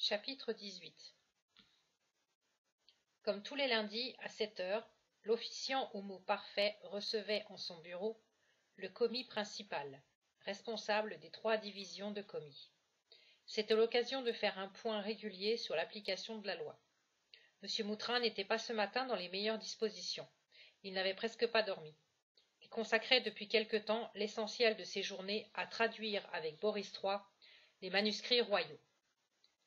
Chapitre 18. Comme tous les lundis, à 7 heures, l'officiant au mot parfait recevait en son bureau le commis principal, responsable des 3 divisions de commis. C'était l'occasion de faire un point régulier sur l'application de la loi. M. Moutrin n'était pas ce matin dans les meilleures dispositions. Il n'avait presque pas dormi. Il consacrait depuis quelque temps l'essentiel de ses journées à traduire avec Boris III les manuscrits royaux.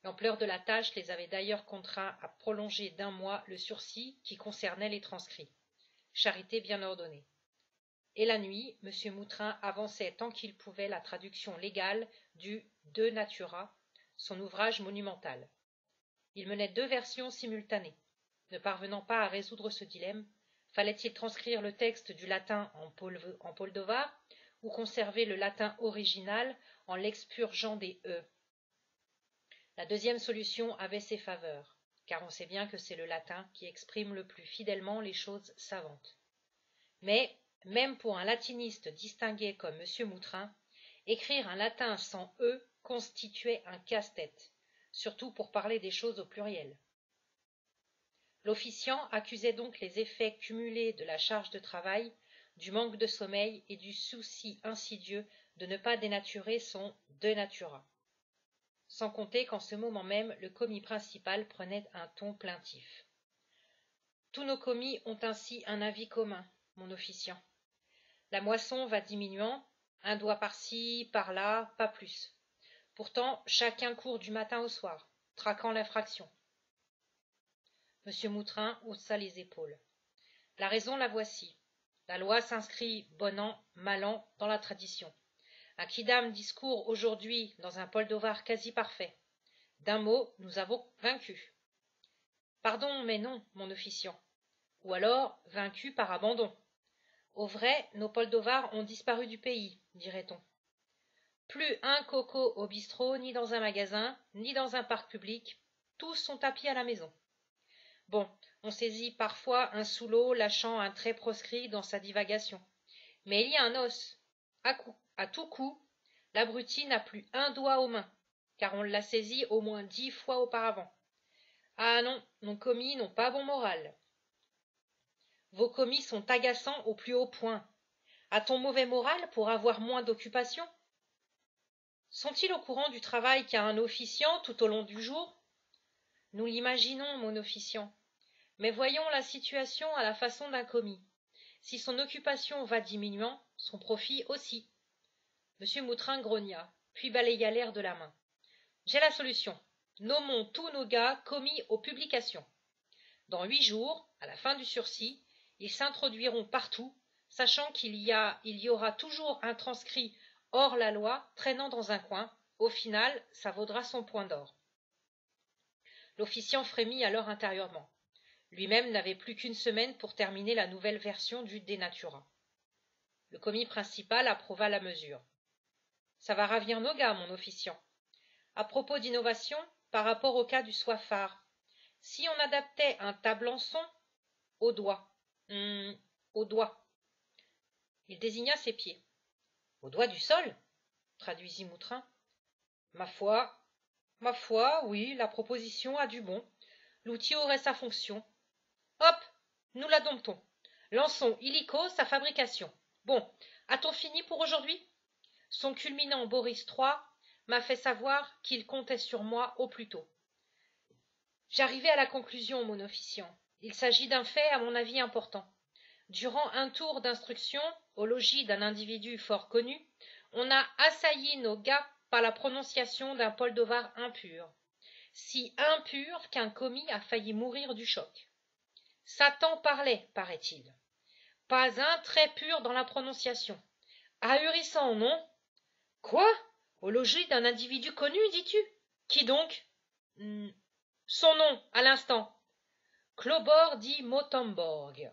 L'ampleur de la tâche les avait d'ailleurs contraints à prolonger d'1 mois le sursis qui concernait les transcrits. Charité bien ordonnée. Et la nuit, M. Moutrin avançait tant qu'il pouvait la traduction légale du De Natura, son ouvrage monumental. Il menait 2 versions simultanées. Ne parvenant pas à résoudre ce dilemme, fallait-il transcrire le texte du latin en poldovar ou conserver le latin original en l'expurgeant des e? La deuxième solution avait ses faveurs, car on sait bien que c'est le latin qui exprime le plus fidèlement les choses savantes. Mais, même pour un latiniste distingué comme M. Moutrin, écrire un latin sans e constituait un casse-tête, surtout pour parler des choses au pluriel. L'officiant accusait donc les effets cumulés de la charge de travail, du manque de sommeil et du souci insidieux de ne pas dénaturer son De Natura. Sans compter qu'en ce moment même, le commis principal prenait un ton plaintif. Tous nos commis ont ainsi un avis commun, mon officiant. La moisson va diminuant, un doigt par-ci, par-là, pas plus. Pourtant, chacun court du matin au soir, traquant l'infraction. M. Moutrin haussa les épaules. La raison la voici. La loi s'inscrit, bon an, mal an, dans la tradition. Un quidam discourt aujourd'hui dans un poldovar quasi parfait. D'un mot, nous avons vaincu. Pardon, mais non, mon officiant. Ou alors, vaincu par abandon. Au vrai, nos poldovars ont disparu du pays, dirait-on. Plus un coco au bistrot, ni dans un magasin, ni dans un parc public. Tous sont tapis à la maison. Bon, on saisit parfois un sous l'eau lâchant un trait proscrit dans sa divagation. Mais il y a un os. À tout coup, l'abruti n'a plus un doigt aux mains, car on l'a saisi au moins 10 fois auparavant. Ah non, nos commis n'ont pas bon moral. Vos commis sont agaçants au plus haut point. A-t-on mauvais moral pour avoir moins d'occupation? Sont-ils au courant du travail qu'a un officiant tout au long du jour? Nous l'imaginons, mon officiant. Mais voyons la situation à la façon d'un commis. Si son occupation va diminuant, son profit aussi. M. Moutrin grogna, puis balaya l'air de la main. J'ai la solution. Nommons tous nos gars commis aux publications. Dans 8 jours, à la fin du sursis, ils s'introduiront partout, sachant qu'il y aura toujours un transcrit hors la loi traînant dans un coin. Au final, ça vaudra son point d'or. L'officiant frémit alors intérieurement. Lui-même n'avait plus qu'une semaine pour terminer la nouvelle version du De Natura. Le commis principal approuva la mesure. Ça va ravir nos gars, mon officiant. À propos d'innovation, par rapport au cas du soifard, si on adaptait un tablançon au doigt, au doigt. Il désigna ses pieds. Au doigt du sol, traduisit Moutrin. Ma foi, oui, la proposition a du bon. L'outil aurait sa fonction. Hop, nous la domptons. Lançons illico sa fabrication. Bon, a-t-on fini pour aujourd'hui? Son culminant Boris III m'a fait savoir qu'il comptait sur moi au plus tôt. J'arrivais à la conclusion, mon officiant. Il s'agit d'un fait à mon avis important. Durant un tour d'instruction, au logis d'un individu fort connu, on a assailli nos gars par la prononciation d'un poldovar impur. Si impur qu'un commis a failli mourir du choc. Satan parlait, paraît-il. Pas un trait pur dans la prononciation. Ahurissant, non? Quoi? Au logis d'un individu connu, dis-tu? Qui donc? Son nom, à l'instant. Clobor dit Motamborg.